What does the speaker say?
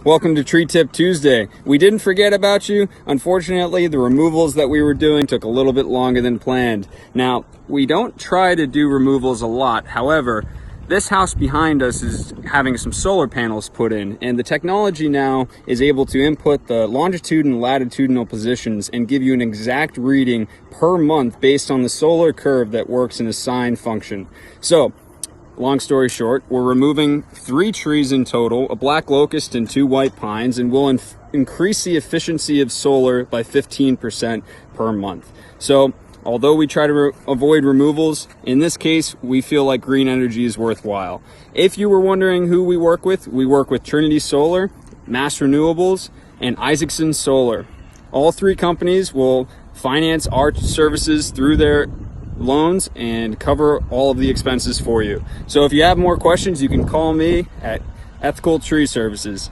Welcome to Tree Tip Tuesday. We didn't forget about you. Unfortunately, the removals that we were doing took a little bit longer than planned. Now, we don't try to do removals a lot. However, this house behind us is having some solar panels put in, and the technology now is able to input the longitude and latitudinal positions and give you an exact reading per month based on the solar curve that works in a sine function. So, long story short, we're removing 3 trees in total, a black locust and 2 white pines, and we'll increase the efficiency of solar by 15% per month. So, although we try to avoid removals, in this case, we feel like green energy is worthwhile. If you were wondering who we work with Trinity Solar, Mass Renewables, and Isaacson Solar. All 3 companies will finance our services through their loans and cover all of the expenses for you. So if you have more questions, you can call me at Ethical Tree Services.